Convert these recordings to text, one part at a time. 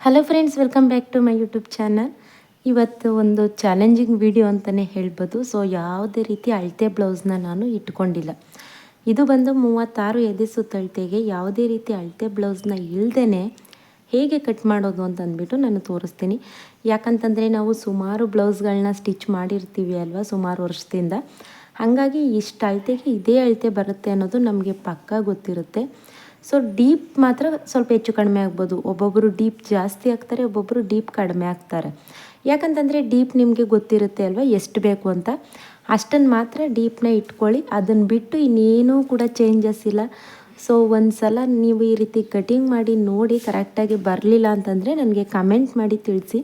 Hello friends, welcome back to my YouTube channel. ಇವತ್ತು ಒಂದು challenging video ಅಂತಲೇ ಹೇಳ್ಬೋದು. ಸೊ ಯಾವುದೇ ರೀತಿ ಅಳತೆ ಬ್ಲೌಸ್ನ ನಾನು ಇಟ್ಕೊಂಡಿಲ್ಲ. ಇದು ಬಂದು 36 ಎದೆ ಸುತ್ತಳತೆಗೆ ಯಾವುದೇ ರೀತಿ ಅಳತೆ ಬ್ಲೌಸ್ನ ಇಲ್ಲದೇ ಹೇಗೆ ಕಟ್ ಮಾಡೋದು ಅಂತ ಅಂದ್ಬಿಟ್ಟು ನಾನು ತೋರಿಸ್ತೀನಿ. ಯಾಕಂತಂದರೆ ನಾವು ಸುಮಾರು ಬ್ಲೌಸ್ಗಳನ್ನ ಸ್ಟಿಚ್ ಮಾಡಿರ್ತೀವಿ ಅಲ್ವಾ, ಸುಮಾರು ವರ್ಷದಿಂದ. ಹಾಗಾಗಿ ಇಷ್ಟು ಅಳತೆಗೆ ಇದೇ ಅಳತೆ ಬರುತ್ತೆ ಅನ್ನೋದು ನಮಗೆ ಪಕ್ಕಾ ಗೊತ್ತಿರುತ್ತೆ. ಸೊ ಡೀಪ್ ಮಾತ್ರ ಸ್ವಲ್ಪ ಹೆಚ್ಚು ಕಡಿಮೆ ಆಗ್ಬೋದು. ಒಬ್ಬೊಬ್ಬರು ಡೀಪ್ ಜಾಸ್ತಿ ಆಗ್ತಾರೆ, ಒಬ್ಬೊಬ್ಬರು ಡೀಪ್ ಕಡಿಮೆ ಆಗ್ತಾರೆ. ಯಾಕಂತಂದರೆ ಡೀಪ್ ನಿಮಗೆ ಗೊತ್ತಿರುತ್ತೆ ಅಲ್ವಾ ಎಷ್ಟು ಬೇಕು ಅಂತ, ಅಷ್ಟನ್ನು ಮಾತ್ರ ಡೀಪ್ನ ಇಟ್ಕೊಳ್ಳಿ. ಅದನ್ನು ಬಿಟ್ಟು ಇನ್ನೇನೂ ಕೂಡ ಚೇಂಜಸ್ ಇಲ್ಲ. ಸೊ ಒಂದು ಸಲ ನೀವು ಈ ರೀತಿ ಕಟಿಂಗ್ ಮಾಡಿ ನೋಡಿ ಕರೆಕ್ಟಾಗಿ ಬರಲಿಲ್ಲ ಅಂತಂದರೆ ನನಗೆ ಕಮೆಂಟ್ ಮಾಡಿ ತಿಳಿಸಿ.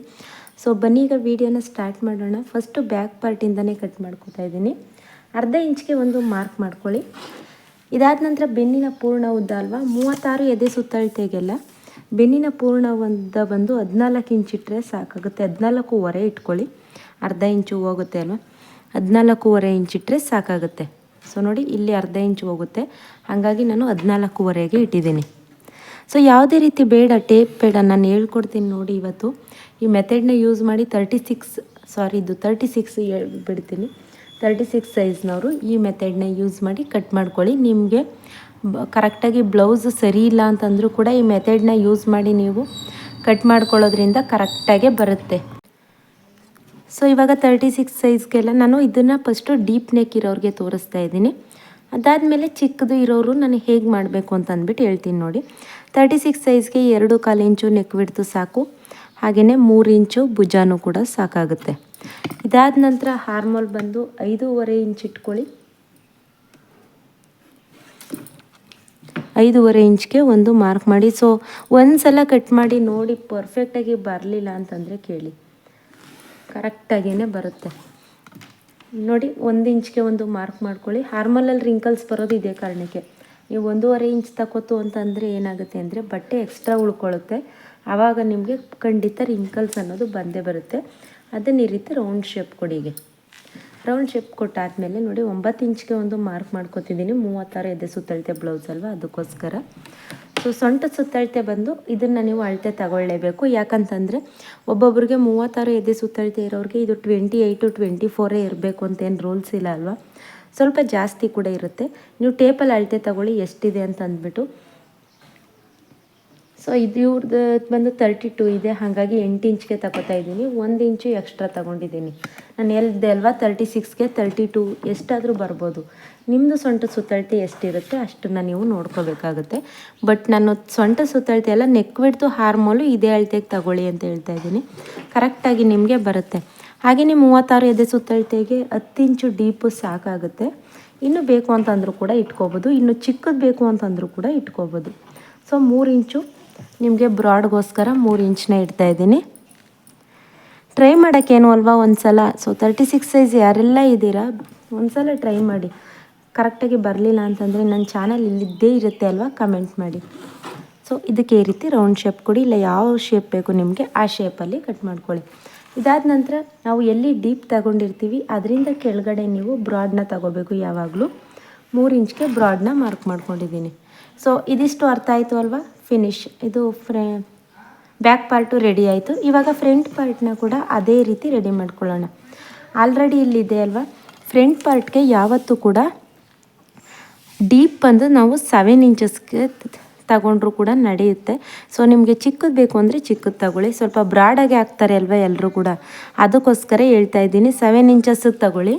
ಸೊ ಬನ್ನಿ ಈಗ ವೀಡಿಯೋನ ಸ್ಟಾರ್ಟ್ ಮಾಡೋಣ. ಫಸ್ಟು ಬ್ಯಾಕ್ ಪಾರ್ಟಿಂದನೇ ಕಟ್ ಮಾಡ್ಕೊತಾ ಇದ್ದೀನಿ. ಅರ್ಧ ಇಂಚ್ಗೆ ಒಂದು ಮಾರ್ಕ್ ಮಾಡ್ಕೊಳ್ಳಿ. ಇದಾದ ನಂತರ ಬೆನ್ನಿನ ಪೂರ್ಣ ಉದ್ದ ಅಲ್ವಾ, 36 ಎದೆ ಸುತ್ತಳತೆಗೆಲ್ಲ ಬೆನ್ನಿನ ಪೂರ್ಣ ಉದ್ದ ಬಂದು 14 ಇಂಚ್ ಇಟ್ಟರೆ ಸಾಕಾಗುತ್ತೆ. 14.5 ಇಟ್ಕೊಳ್ಳಿ. ಅರ್ಧ ಇಂಚು ಹೋಗುತ್ತೆ ಅಲ್ವಾ, 14.5 ಇಂಚ್ ಇಟ್ಟರೆ ಸಾಕಾಗುತ್ತೆ. ಸೊ ನೋಡಿ, ಇಲ್ಲಿ ಅರ್ಧ ಇಂಚು ಹೋಗುತ್ತೆ, ಹಾಗಾಗಿ ನಾನು 14.5ಗೆ ಇಟ್ಟಿದ್ದೀನಿ. ಸೊ ಯಾವುದೇ ರೀತಿ ಬೇಡ, ಟೇಪ್ ಬೇಡ, ನಾನು ಹೇಳ್ಕೊಡ್ತೀನಿ ನೋಡಿ. ಇವತ್ತು ಈ ಮೆಥಡ್ನ ಯೂಸ್ ಮಾಡಿ 36 ಬಿಡ್ತೀನಿ. 36 ಸೈಜ್ನವರು ಈ ಮೆಥಡ್ನ ಯೂಸ್ ಮಾಡಿ ಕಟ್ ಮಾಡ್ಕೊಳ್ಳಿ. ನಿಮಗೆ ಕರೆಕ್ಟಾಗಿ ಬ್ಲೌಸ್ ಸರಿ ಇಲ್ಲ ಅಂತಂದರೂ ಕೂಡ ಈ ಮೆಥಡ್ನ ಯೂಸ್ ಮಾಡಿ ನೀವು ಕಟ್ ಮಾಡ್ಕೊಳ್ಳೋದ್ರಿಂದ ಕರೆಕ್ಟಾಗೆ ಬರುತ್ತೆ. ಸೊ ಇವಾಗ 36 ಸೈಜ್ಗೆಲ್ಲ ನಾನು ಇದನ್ನು ಫಸ್ಟು ಡೀಪ್ ನೆಕ್ ಇರೋರಿಗೆ ತೋರಿಸ್ತಾ ಇದ್ದೀನಿ. ಅದಾದಮೇಲೆ ಚಿಕ್ಕದು ಇರೋರು ನಾನು ಹೇಗೆ ಮಾಡಬೇಕು ಅಂತ ಅಂದ್ಬಿಟ್ಟು ಹೇಳ್ತೀನಿ ನೋಡಿ. 36 ಸೈಜ್ಗೆ 2.25 ಇಂಚು ನೆಕ್ ಬಿಡ್ತು ಸಾಕು. ಹಾಗೆಯೇ 3 ಇಂಚು ಭುಜಾನೂ ಕೂಡ ಸಾಕಾಗುತ್ತೆ. ಇದಾದ ನಂತರ ಹಾರ್ಮೋಲ್ ಬಂದು 5.5 ಇಂಚ್ ಇಟ್ಕೊಳ್ಳಿ. 5.5 ಇಂಚ್ಗೆ ಒಂದು ಮಾರ್ಕ್ ಮಾಡಿ. ಸೊ ಒಂದು ಸಲ ಕಟ್ ಮಾಡಿ ನೋಡಿ, ಪರ್ಫೆಕ್ಟಾಗಿ ಬರಲಿಲ್ಲ ಅಂತಂದರೆ ಕೇಳಿ, ಕರೆಕ್ಟಾಗಿಯೇ ಬರುತ್ತೆ ನೋಡಿ. 1 ಇಂಚ್ಗೆ ಒಂದು ಮಾರ್ಕ್ ಮಾಡ್ಕೊಳ್ಳಿ. ಹಾರ್ಮೋಲಲ್ಲಿ ರಿಂಕಲ್ಸ್ ಬರೋದು ಇದೇ ಕಾರಣಕ್ಕೆ. ನೀವು 1.5 ಇಂಚ್ ತಗೋತು ಅಂತಂದರೆ ಏನಾಗುತ್ತೆ ಅಂದರೆ ಬಟ್ಟೆ ಎಕ್ಸ್ಟ್ರಾ ಉಳ್ಕೊಳ್ಳುತ್ತೆ. ಆವಾಗ ನಿಮಗೆ ಖಂಡಿತ ರಿಂಕಲ್ಸ್ ಅನ್ನೋದು ಬಂದೇ ಬರುತ್ತೆ. ಅದನ್ನು ಈ ರೀತಿ ರೌಂಡ್ ಶೇಪ್ ಕೊಡಿ. ಹೀಗೆ ರೌಂಡ್ ಶೇಪ್ ಕೊಟ್ಟಾದಮೇಲೆ ನೋಡಿ, 9 ಇಂಚ್ಗೆ ಒಂದು ಮಾರ್ಕ್ ಮಾಡ್ಕೊತಿದ್ದೀನಿ. 36 ಎದೆ ಸುತ್ತಳತೆ ಬ್ಲೌಸ್ ಅಲ್ವಾ, ಅದಕ್ಕೋಸ್ಕರ. ಸೊ ಸೊಂಟ ಸುತ್ತಳತೆ ಬಂದು ಇದನ್ನು ನೀವು ಅಳತೆ ತಗೊಳ್ಳೇಬೇಕು. ಯಾಕಂತಂದರೆ ಒಬ್ಬೊಬ್ರಿಗೆ 36 ಎದೆ ಸುತ್ತಳತೆ ಇರೋರಿಗೆ ಇದು 28 24 ಇರಬೇಕು ಅಂತೇನು ರೂಲ್ಸ್ ಇಲ್ಲ ಅಲ್ವಾ, ಸ್ವಲ್ಪ ಜಾಸ್ತಿ ಕೂಡ ಇರುತ್ತೆ. ನೀವು ಟೇಪಲ್ಲಿ ಅಳತೆ ತಗೊಳ್ಳಿ ಎಷ್ಟಿದೆ ಅಂತ ಅಂದ್ಬಿಟ್ಟು. ಸೊ ಇದು ಇವ್ರದ್ದು ಬಂದು 32 ಇದೆ, ಹಾಗಾಗಿ 8 ಇಂಚ್ಗೆ ತಗೋತಾ ಇದ್ದೀನಿ. 1 ಇಂಚು ಎಕ್ಸ್ಟ್ರಾ ತೊಗೊಂಡಿದ್ದೀನಿ. ನಾನು ಹೇಳಿದೆ ಅಲ್ವಾ, 36ಗೆ 32 ಎಷ್ಟಾದರೂ ಬರ್ಬೋದು. ನಿಮ್ಮದು ಸೊಂಟ ಸುತ್ತಳತೆ ಎಷ್ಟಿರುತ್ತೆ ಅಷ್ಟನ್ನು ನೀವು ನೋಡ್ಕೋಬೇಕಾಗುತ್ತೆ. ಬಟ್ ನಾನು ಸೊಂಟ ಸುತ್ತಳತೆ ಎಲ್ಲ ನೆಕ್ ಬಿಡ್ತು ಹಾರ್ಮೋಲು ಇದೇ ಅಳತೆಗೆ ತಗೊಳ್ಳಿ ಅಂತ ಹೇಳ್ತಾ ಇದ್ದೀನಿ. ಕರೆಕ್ಟಾಗಿ ನಿಮಗೆ ಬರುತ್ತೆ. ಹಾಗೆಯೇ 36 ಎದೆ ಸುತ್ತಳತೆಗೆ 10 ಇಂಚು ಡೀಪು ಸಾಕಾಗುತ್ತೆ. ಇನ್ನೂ ಬೇಕು ಅಂತಂದರೂ ಕೂಡ ಇಟ್ಕೋಬೋದು, ಇನ್ನು ಚಿಕ್ಕದು ಬೇಕು ಅಂತಂದರೂ ಕೂಡ ಇಟ್ಕೋಬೋದು. ಸೊ 3 ಇಂಚು ನಿಮಗೆ ಬ್ರಾಡ್ಗೋಸ್ಕರ 3 ಇಂಚನ್ನ ಇಡ್ತಾಯಿದ್ದೀನಿ. ಟ್ರೈ ಮಾಡೋಕ್ಕೇನು ಅಲ್ವಾ ಒಂದು ಸಲ. ಸೊ 36 ಸೈಜ್ ಯಾರೆಲ್ಲ ಇದ್ದೀರಾ ಒಂದು ಸಲ ಟ್ರೈ ಮಾಡಿ. ಕರೆಕ್ಟಾಗಿ ಬರಲಿಲ್ಲ ಅಂತಂದರೆ ನನ್ನ ಚಾನಲ್ ಇಲ್ಲಿದ್ದೇ ಇರುತ್ತೆ ಅಲ್ವಾ, ಕಮೆಂಟ್ ಮಾಡಿ. ಸೊ ಇದಕ್ಕೆ ಈ ರೀತಿ ರೌಂಡ್ ಶೇಪ್ ಕೊಡಿ, ಇಲ್ಲ ಯಾವ ಶೇಪ್ ಬೇಕು ನಿಮಗೆ ಆ ಶೇಪಲ್ಲಿ ಕಟ್ ಮಾಡ್ಕೊಳ್ಳಿ. ಇದಾದ ನಂತರ ನಾವು ಎಲ್ಲಿ ಡೀಪ್ ತಗೊಂಡಿರ್ತೀವಿ ಅದರಿಂದ ಕೆಳಗಡೆ ನೀವು ಬ್ರಾಡ್ನ ತಗೋಬೇಕು ಯಾವಾಗಲೂ. 3 ಇಂಚ್ಗೆ ಬ್ರಾಡ್ನ ಮಾರ್ಕ್ ಮಾಡ್ಕೊಂಡಿದ್ದೀನಿ. ಸೊ ಇದಿಷ್ಟು ಅರ್ಥ ಆಯಿತು ಅಲ್ವಾ. ಫಿನಿಶ್. ಇದು ಬ್ಯಾಕ್ ಪಾರ್ಟು ರೆಡಿ ಆಯಿತು. ಇವಾಗ ಫ್ರಂಟ್ ಪಾರ್ಟ್ನ ಕೂಡ ಅದೇ ರೀತಿ ರೆಡಿ ಮಾಡ್ಕೊಳ್ಳೋಣ. ಆಲ್ರೆಡಿ ಇಲ್ಲಿದೆ ಅಲ್ವಾ, ಫ್ರಂಟ್ ಪಾರ್ಟ್ಗೆ ಯಾವತ್ತೂ ಕೂಡ ಡೀಪ್ ಬಂದು ನಾವು 7 ಇಂಚಸ್ಗೆ ತಗೊಂಡ್ರೂ ಕೂಡ ನಡೆಯುತ್ತೆ. ಸೊ ನಿಮಗೆ ಚಿಕ್ಕದು ಬೇಕು ಅಂದರೆ ಚಿಕ್ಕದು ತಗೊಳ್ಳಿ. ಸ್ವಲ್ಪ ಬ್ರಾಡಾಗಿ ಹಾಕ್ತಾರೆ ಅಲ್ವಾ ಎಲ್ಲರೂ ಕೂಡ, ಅದಕ್ಕೋಸ್ಕರ ಹೇಳ್ತಾ ಇದ್ದೀನಿ 7 ಇಂಚಸ್ಸಿಗೆ ತಗೊಳ್ಳಿ.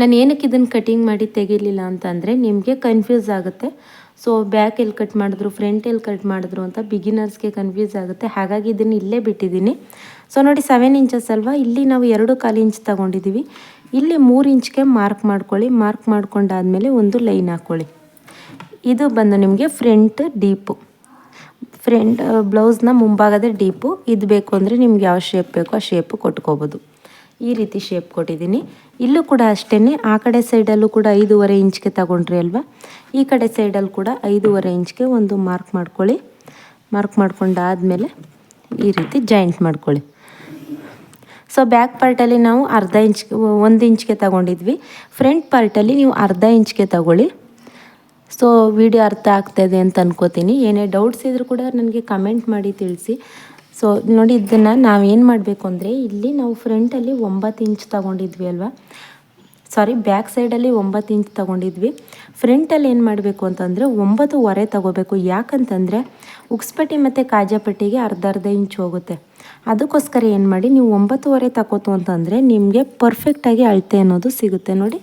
ನಾನು ಏನಕ್ಕೆ ಇದನ್ನು ಕಟಿಂಗ್ ಮಾಡಿ ತೆಗಿಲಿಲ್ಲ ಅಂತಂದರೆ ನಿಮಗೆ ಕನ್ಫ್ಯೂಸ್ ಆಗುತ್ತೆ. ಸೊ ಬ್ಯಾಕ್ ಎಲ್ಲಿ ಕಟ್ ಮಾಡಿದ್ರು, ಫ್ರಂಟ್ ಎಲ್ಲಿ ಕಟ್ ಮಾಡಿದ್ರು ಅಂತ ಬಿಗಿನರ್ಸ್ಗೆ ಕನ್ಫ್ಯೂಸ್ ಆಗುತ್ತೆ. ಹಾಗಾಗಿ ಇದನ್ನು ಇಲ್ಲೇ ಬಿಟ್ಟಿದ್ದೀನಿ. ಸೊ ನೋಡಿ, 7 ಇಂಚಸ್ ಅಲ್ವಾ, ಇಲ್ಲಿ ನಾವು 2.25 ಇಂಚ್ ತೊಗೊಂಡಿದ್ದೀವಿ. ಇಲ್ಲಿ 3 ಇಂಚ್ಗೆ ಮಾರ್ಕ್ ಮಾಡ್ಕೊಳ್ಳಿ. ಮಾರ್ಕ್ ಮಾಡ್ಕೊಂಡಾದಮೇಲೆ ಒಂದು ಲೈನ್ ಹಾಕ್ಕೊಳ್ಳಿ. ಇದು ಬಂದು ನಿಮಗೆ ಫ್ರಂಟ್ ಡೀಪು, ಫ್ರಂಟ್ ಬ್ಲೌಸ್ನ ಮುಂಭಾಗದ ಡೀಪು. ಇದು ಬೇಕು ಅಂದರೆ ನಿಮ್ಗೆ ಯಾವ ಶೇಪ್ ಬೇಕೋ ಆ ಶೇಪು ಕೊಟ್ಕೋಬೋದು. ಈ ರೀತಿ ಶೇಪ್ ಕೊಟ್ಟಿದ್ದೀನಿ. ಇಲ್ಲೂ ಕೂಡ ಅಷ್ಟೇ, ಆ ಕಡೆ ಸೈಡಲ್ಲೂ ಕೂಡ 5.5 ಇಂಚ್ಗೆ ತಗೊಂಡ್ರಿ ಅಲ್ವಾ, ಈ ಕಡೆ ಸೈಡಲ್ಲಿ ಕೂಡ 5.5 ಇಂಚ್ಗೆ ಒಂದು ಮಾರ್ಕ್ ಮಾಡ್ಕೊಳ್ಳಿ. ಮಾರ್ಕ್ ಮಾಡ್ಕೊಂಡಾದಮೇಲೆ ಈ ರೀತಿ ಜಾಯಿಂಟ್ ಮಾಡ್ಕೊಳ್ಳಿ. ಸೊ ಬ್ಯಾಕ್ ಪಾರ್ಟಲ್ಲಿ ನಾವು 1 ಇಂಚ್ಗೆ ತಗೊಂಡಿದ್ವಿ. ಫ್ರಂಟ್ ಪಾರ್ಟಲ್ಲಿ ನೀವು 1/2 ಇಂಚ್ಗೆ ತಗೊಳ್ಳಿ. ಸೊ ವಿಡಿಯೋ ಅರ್ಥ ಆಗ್ತಾಯಿದೆ ಅಂತ ಅನ್ಕೋತೀನಿ. ಏನೇ ಡೌಟ್ಸ್ ಇದ್ದರೂ ಕೂಡ ನನಗೆ ಕಮೆಂಟ್ ಮಾಡಿ ತಿಳಿಸಿ. ಸೊ ನೋಡಿ, ಇದನ್ನು ನಾವೇನು ಮಾಡಬೇಕು ಅಂದರೆ, ಇಲ್ಲಿ ನಾವು ಫ್ರಂಟಲ್ಲಿ 9 ಇಂಚ್ ತೊಗೊಂಡಿದ್ವಿ ಅಲ್ವಾ, ಸಾರಿ ಬ್ಯಾಕ್ ಸೈಡಲ್ಲಿ 9 ಇಂಚ್ ತೊಗೊಂಡಿದ್ವಿ. ಫ್ರಂಟಲ್ಲಿ ಏನು ಮಾಡಬೇಕು ಅಂತಂದರೆ 9.25 ತೊಗೋಬೇಕು. ಯಾಕಂತಂದರೆ ಉಕ್ಸ್ಪಟ್ಟಿ ಮತ್ತು ಕಾಜಾಪಟ್ಟಿಗೆ ಅರ್ಧ ಇಂಚ್ ಹೋಗುತ್ತೆ. ಅದಕ್ಕೋಸ್ಕರ ಏನು ಮಾಡಿ, ನೀವು 9.25 ತಗೋತು ಅಂತಂದರೆ ನಿಮಗೆ ಪರ್ಫೆಕ್ಟಾಗಿ ಅಳತೆ ಅನ್ನೋದು ಸಿಗುತ್ತೆ. ನೋಡಿ,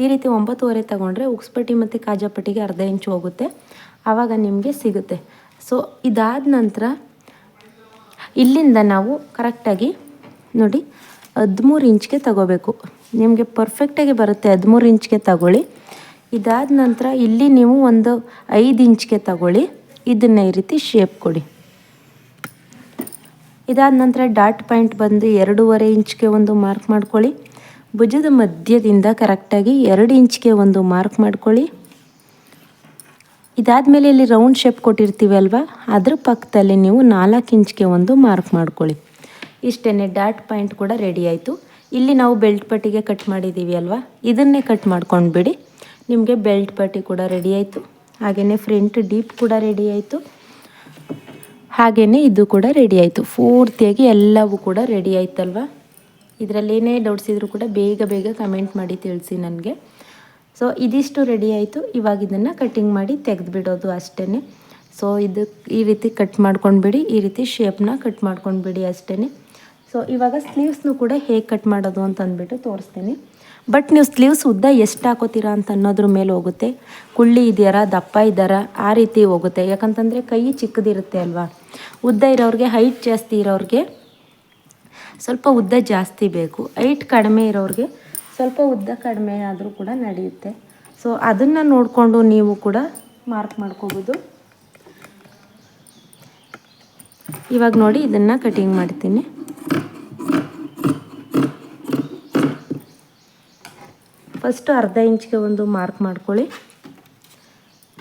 ಈ ರೀತಿ 9.25 ತಗೊಂಡ್ರೆ ಉಕ್ಸ್ಪಟ್ಟಿ ಮತ್ತು ಕಾಜಾಪಟ್ಟಿಗೆ ಅರ್ಧ ಇಂಚ್ ಹೋಗುತ್ತೆ, ಆವಾಗ ನಿಮಗೆ ಸಿಗುತ್ತೆ. ಸೊ ಇದಾದ ನಂತರ ಇಲ್ಲಿಂದ ನಾವು ಕರೆಕ್ಟಾಗಿ ನೋಡಿ 13 ಇಂಚ್ಗೆ ತಗೋಬೇಕು. ನಿಮಗೆ ಪರ್ಫೆಕ್ಟಾಗಿ ಬರುತ್ತೆ. 13 ಇಂಚ್ಗೆ ತಗೊಳ್ಳಿ. ಇದಾದ ನಂತರ ಇಲ್ಲಿ ನೀವು ಒಂದು 5 ಇಂಚ್ಗೆ ತಗೊಳ್ಳಿ. ಇದನ್ನು ಈ ರೀತಿ ಶೇಪ್ ಕೊಡಿ. ಇದಾದ ನಂತರ ಡಾಟ್ ಪಾಯಿಂಟ್ ಬಂದು 2.25 ಇಂಚ್ಗೆ ಒಂದು ಮಾರ್ಕ್ ಮಾಡ್ಕೊಳ್ಳಿ. ಭುಜದ ಮಧ್ಯದಿಂದ ಕರೆಕ್ಟಾಗಿ 2 ಇಂಚ್ಗೆ ಒಂದು ಮಾರ್ಕ್ ಮಾಡ್ಕೊಳ್ಳಿ. ಇದಾದಮೇಲೆ ಇಲ್ಲಿ ರೌಂಡ್ ಶೇಪ್ ಕೊಟ್ಟಿರ್ತೀವಿ ಅಲ್ವಾ, ಅದ್ರ ಪಕ್ಕದಲ್ಲಿ ನೀವು 4 ಇಂಚ್ಗೆ ಒಂದು ಮಾರ್ಕ್ ಮಾಡ್ಕೊಳ್ಳಿ. ಇಷ್ಟೇ, ಡಾಟ್ ಪಾಯಿಂಟ್ ಕೂಡ ರೆಡಿ ಆಯಿತು. ಇಲ್ಲಿ ನಾವು ಬೆಲ್ಟ್ ಪಟ್ಟಿಗೆ ಕಟ್ ಮಾಡಿದ್ದೀವಿ ಅಲ್ವಾ, ಇದನ್ನೇ ಕಟ್ ಮಾಡ್ಕೊಂಡು ಬಿಡಿ. ನಿಮಗೆ ಬೆಲ್ಟ್ ಪಟ್ಟಿ ಕೂಡ ರೆಡಿ ಆಯಿತು. ಹಾಗೆಯೇ ಫ್ರಂಟ್ ಡೀಪ್ ಕೂಡ ರೆಡಿ ಆಯಿತು. ಹಾಗೆಯೇ ಇದು ಕೂಡ ರೆಡಿ ಆಯಿತು. ಪೂರ್ತಿಯಾಗಿ ಎಲ್ಲವೂ ಕೂಡ ರೆಡಿ ಆಯ್ತಲ್ವ. ಇದರಲ್ಲೇನೇ ಡೌಟ್ಸ್ ಇದ್ದರೂ ಕೂಡ ಬೇಗ ಕಮೆಂಟ್ ಮಾಡಿ ತಿಳಿಸಿ ನನಗೆ. ಸೊ ಇದಿಷ್ಟು ರೆಡಿ ಆಯಿತು. ಇವಾಗ ಇದನ್ನು ಕಟ್ಟಿಂಗ್ ಮಾಡಿ ತೆಗೆದುಬಿಡೋದು ಅಷ್ಟೇ. ಸೊ ಇದು ಈ ರೀತಿ ಕಟ್ ಮಾಡ್ಕೊಂಡ್ಬಿಡಿ. ಈ ರೀತಿ ಶೇಪ್ನ ಕಟ್ ಮಾಡ್ಕೊಂಡ್ಬಿಡಿ ಅಷ್ಟೇ. ಸೊ ಇವಾಗ ಸ್ಲೀವ್ಸ್ನು ಕೂಡ ಹೇಗೆ ಕಟ್ ಮಾಡೋದು ಅಂತ ಅಂದ್ಬಿಟ್ಟು ತೋರಿಸ್ತೀನಿ. ಬಟ್ ನೀವು ಸ್ಲೀವ್ಸ್ ಉದ್ದ ಎಷ್ಟು ಹಾಕೋತೀರಾ ಅಂತ ಅನ್ನೋದ್ರ ಮೇಲೆ ಹೋಗುತ್ತೆ. ಕುಳ್ಳಿ ಇದೆಯಾರ, ದಪ್ಪ ಇದ್ದಾರಾ, ಆ ರೀತಿ ಹೋಗುತ್ತೆ. ಯಾಕಂತಂದರೆ ಕೈ ಚಿಕ್ಕದಿರುತ್ತೆ ಅಲ್ವಾ. ಉದ್ದ ಇರೋರಿಗೆ, ಹೈಟ್ ಜಾಸ್ತಿ ಇರೋರಿಗೆ ಸ್ವಲ್ಪ ಉದ್ದ ಜಾಸ್ತಿ ಬೇಕು. ಹೈಟ್ ಕಡಿಮೆ ಇರೋರಿಗೆ ಸ್ವಲ್ಪ ಉದ್ದ ಕಡಿಮೆ ಆದರೂ ಕೂಡ ನಡೆಯುತ್ತೆ. ಸೊ ಅದನ್ನು ನೋಡಿಕೊಂಡು ನೀವು ಕೂಡ ಮಾರ್ಕ್ ಮಾಡ್ಕೋಬೋದು. ಇವಾಗ ನೋಡಿ, ಇದನ್ನು ಕಟಿಂಗ್ ಮಾಡ್ತೀನಿ. ಫಸ್ಟು ಅರ್ಧ ಇಂಚ್ಗೆ ಒಂದು ಮಾರ್ಕ್ ಮಾಡ್ಕೊಳ್ಳಿ.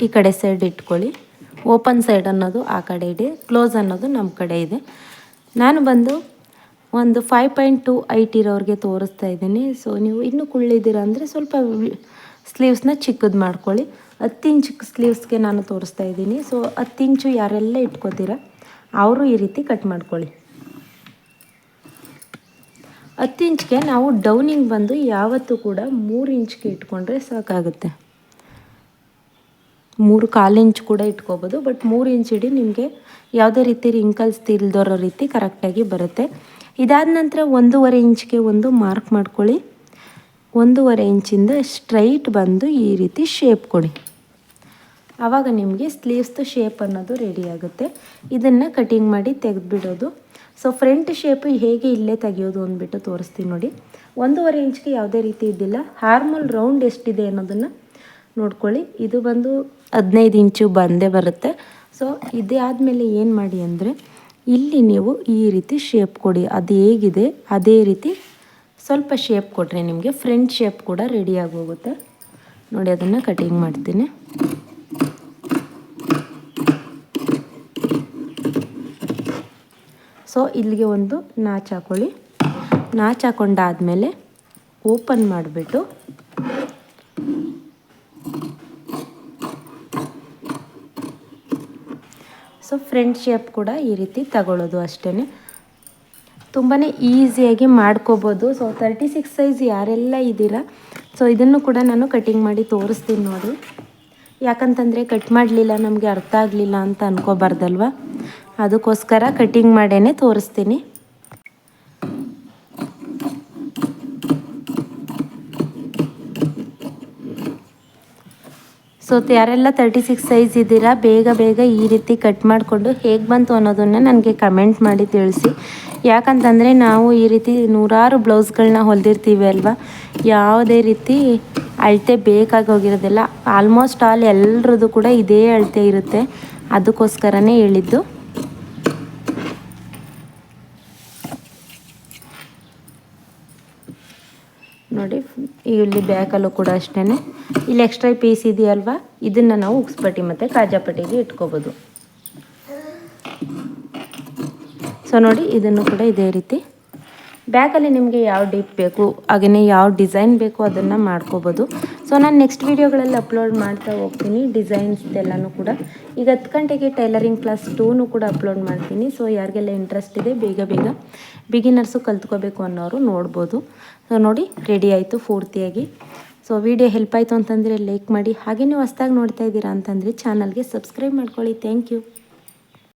ಈ ಕಡೆ ಸೈಡ್ ಇಟ್ಕೊಳ್ಳಿ. ಓಪನ್ ಸೈಡ್ ಅನ್ನೋದು ಆ ಕಡೆ ಇದೆ, ಕ್ಲೋಸ್ ಅನ್ನೋದು ನಮ್ಮ ಕಡೆ ಇದೆ. ನಾನು ಬಂದು ಒಂದು 5.2 ಹೈಟ್ ಇರೋರಿಗೆ ತೋರಿಸ್ತಾ ಇದ್ದೀನಿ. ಸೊ ನೀವು ಇನ್ನೂ ಕುಳ್ಳಿದ್ದೀರ ಅಂದರೆ ಸ್ವಲ್ಪ ಸ್ಲೀವ್ಸ್ನ ಚಿಕ್ಕದು ಮಾಡ್ಕೊಳ್ಳಿ. 10 ಇಂಚ್ ಸ್ಲೀವ್ಸ್ಗೆ ನಾನು ತೋರಿಸ್ತಾ ಇದ್ದೀನಿ. ಸೊ 10 ಇಂಚು ಯಾರೆಲ್ಲ ಇಟ್ಕೋತೀರ ಅವರು ಈ ರೀತಿ ಕಟ್ ಮಾಡ್ಕೊಳ್ಳಿ. 10 ಇಂಚ್ಗೆ ನಾವು ಡೌನಿಂಗ್ ಬಂದು ಯಾವತ್ತೂ ಕೂಡ 3 ಇಂಚ್ಗೆ ಇಟ್ಕೊಂಡ್ರೆ ಸಾಕಾಗುತ್ತೆ. 3.25 ಇಂಚ್ ಕೂಡ ಇಟ್ಕೋಬೋದು, ಬಟ್ 3 ಇಂಚ್ ಇಡಿ. ನಿಮಗೆ ಯಾವುದೇ ರೀತಿ ರಿಂಕಲ್ಸ್ ಇಲ್ದಿರೋ ರೀತಿ ಕರೆಕ್ಟಾಗಿ ಬರುತ್ತೆ. ಇದಾದ ನಂತರ 1.25 ಇಂಚ್ಗೆ ಒಂದು ಮಾರ್ಕ್ ಮಾಡ್ಕೊಳ್ಳಿ. 1.25 ಇಂಚಿಂದ ಸ್ಟ್ರೈಟ್ ಬಂದು ಈ ರೀತಿ ಶೇಪ್ ಕೊಡಿ. ಆವಾಗ ನಿಮಗೆ ಸ್ಲೀವ್ಸ್ದು ಶೇಪ್ ಅನ್ನೋದು ರೆಡಿ ಆಗುತ್ತೆ. ಇದನ್ನು ಕಟಿಂಗ್ ಮಾಡಿ ತೆಗೆದುಬಿಡೋದು. ಸೊ ಫ್ರಂಟ್ ಶೇಪು ಹೇಗೆ ಇಲ್ಲೇ ತೆಗೆಯೋದು ಅಂದ್ಬಿಟ್ಟು ತೋರಿಸ್ತೀನಿ ನೋಡಿ. 1.25 ಇಂಚ್ಗೆ ಯಾವುದೇ ರೀತಿ ಇದ್ದಿಲ್ಲ. ಹಾರ್ಮಲ್ ರೌಂಡ್ ಎಷ್ಟಿದೆ ಅನ್ನೋದನ್ನು ನೋಡ್ಕೊಳ್ಳಿ. ಇದು ಬಂದು 15 ಇಂಚು ಬಂದೇ ಬರುತ್ತೆ. ಸೊ ಇದೇ ಆದಮೇಲೆ ಏನು ಮಾಡಿ ಅಂದರೆ, ಇಲ್ಲಿ ನೀವು ಈ ರೀತಿ ಶೇಪ್ ಕೊಡಿ. ಅದು ಹೇಗಿದೆ ಅದೇ ರೀತಿ ಸ್ವಲ್ಪ ಶೇಪ್ ಕೊಟ್ಟರೆ ನಿಮಗೆ ಫ್ರಂಟ್ ಶೇಪ್ ಕೂಡ ರೆಡಿಯಾಗಿ ಹೋಗುತ್ತೆ. ನೋಡಿ, ಅದನ್ನು ಕಟಿಂಗ್ ಮಾಡ್ತೀನಿ. ಸೊ ಇಲ್ಲಿಗೆ ಒಂದು ನಾಚ್ ಹಾಕೊಳ್ಳಿ. ನಾಚ್ ಹಾಕೊಂಡಾದಮೇಲೆ ಓಪನ್ ಮಾಡಿಬಿಟ್ಟು ಸೊ ಫ್ರಂಟ್ ಶೇಪ್ ಕೂಡ ಈ ರೀತಿ ತಗೊಳ್ಳೋದು ಅಷ್ಟೇ. ತುಂಬಾ ಈಸಿಯಾಗಿ ಮಾಡ್ಕೋಬೋದು. ಸೊ 36 ಸೈಜ್ ಯಾರೆಲ್ಲ ಇದ್ದೀರಾ, ಸೊ ಇದನ್ನು ಕೂಡ ನಾನು ಕಟಿಂಗ್ ಮಾಡಿ ತೋರಿಸ್ತೀನಿ ನೋಡಿ. ಯಾಕಂತಂದರೆ ಕಟ್ ಮಾಡಲಿಲ್ಲ, ನಮಗೆ ಅರ್ಥ ಆಗಲಿಲ್ಲ ಅಂತ ಅನ್ಕೋಬಾರ್ದಲ್ವ. ಅದಕ್ಕೋಸ್ಕರ ಕಟಿಂಗ್ ಮಾಡೇ ತೋರಿಸ್ತೀನಿ. ಸೊ ಯಾರೆಲ್ಲ 36 ಸೈಜ್ ಇದ್ದೀರಾ, ಬೇಗ ಈ ರೀತಿ ಕಟ್ ಮಾಡಿಕೊಂಡು ಹೇಗೆ ಬಂತು ಅನ್ನೋದನ್ನು ನನಗೆ ಕಮೆಂಟ್ ಮಾಡಿ ತಿಳಿಸಿ. ಯಾಕಂತಂದರೆ ನಾವು ಈ ರೀತಿ ನೂರಾರು ಬ್ಲೌಸ್ಗಳನ್ನ ಹೊಲಿದಿರ್ತೀವಿ ಅಲ್ವಾ, ಯಾವುದೇ ರೀತಿ ಅಳತೆ ಬೇಕಾಗಿ ಹೋಗಿರೋದಿಲ್ಲ. ಆಲ್ಮೋಸ್ಟ್ ಆಲ್ ಎಲ್ಲರದ್ದು ಕೂಡ ಇದೇ ಅಳತೆ ಇರುತ್ತೆ. ಅದಕ್ಕೋಸ್ಕರನೇ ಹೇಳಿದ್ದು. ನೋಡಿ, ಇಲ್ಲಿ ಬ್ಯಾಕಲ್ಲೂ ಕೂಡ ಅಷ್ಟೇ. ಇಲ್ಲಿ ಎಕ್ಸ್ಟ್ರಾ ಪೀಸ್ ಇದೆಯಲ್ವಾ, ಇದನ್ನು ನಾವು ಉಕ್ಸ್ಪಟ್ಟಿ ಮತ್ತು ಕಾಜಾಪಟ್ಟಿಗೆ ಇಟ್ಕೋಬೋದು. ಸೊ ನೋಡಿ, ಇದನ್ನು ಕೂಡ ಇದೇ ರೀತಿ ಬ್ಯಾಕಲ್ಲಿ ನಿಮಗೆ ಯಾವ ಡೀಪ್ ಬೇಕು, ಹಾಗೆಯೇ ಯಾವ ಡಿಸೈನ್ ಬೇಕು ಅದನ್ನು ಮಾಡ್ಕೋಬೋದು. ಸೊ ನಾನು ನೆಕ್ಸ್ಟ್ ವೀಡಿಯೋಗಳಲ್ಲಿ ಅಪ್ಲೋಡ್ ಮಾಡ್ತಾ ಹೋಗ್ತೀನಿ ಡಿಸೈನ್ಸ್ ಎಲ್ಲನೂ ಕೂಡ. ಈಗ 10 ಗಂಟೆಗೆ ಟೈಲರಿಂಗ್ ಕ್ಲಾಸ್ 2 ಕೂಡ ಅಪ್ಲೋಡ್ ಮಾಡ್ತೀನಿ. ಸೊ ಯಾರಿಗೆಲ್ಲ ಇಂಟ್ರೆಸ್ಟ್ ಇದೆ ಬೇಗ ಬಿಗಿನರ್ಸು ಕಲ್ತ್ಕೋಬೇಕು ಅನ್ನೋರು ನೋಡ್ಬೋದು. ಸೊ ನೋಡಿ ರೆಡಿ ಆಯಿತು ಪೂರ್ತಿಯಾಗಿ. ಸೊ ವಿಡಿಯೋ ಹೆಲ್ಪ್ ಆಯಿತು ಅಂತಂದರೆ ಲೈಕ್ ಮಾಡಿ. ಹಾಗೆ ನೀವು ಹೊಸ್ದಾಗಿ ನೋಡ್ತಾ ಇದ್ದೀರಾ ಅಂತಂದರೆ ಚಾನಲ್ಗೆ ಸಬ್ಸ್ಕ್ರೈಬ್ ಮಾಡ್ಕೊಳ್ಳಿ. Thank you.